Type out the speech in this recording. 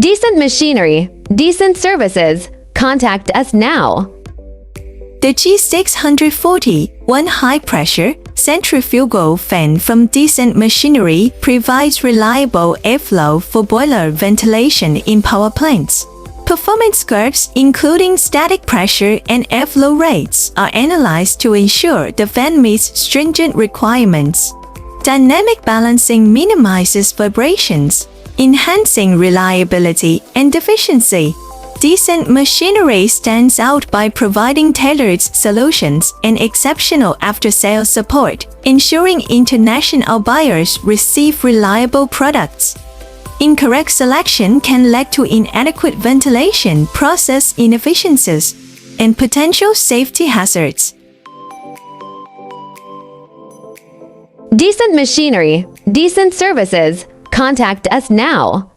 Decent machinery, decent services. Contact us now. The G6-41 high-pressure centrifugal fan from Decent Machinery provides reliable airflow for boiler ventilation in power plants. Performance curves, including static pressure and airflow rates, are analyzed to ensure the fan meets stringent requirements. Dynamic balancing minimizes vibrations, enhancing reliability and efficiency. Decent Machinery stands out by providing tailored solutions and exceptional after-sales support, ensuring international buyers receive reliable products. Incorrect selection can lead to inadequate ventilation, process inefficiencies, and potential safety hazards. Decent machinery, decent services. Contact us now.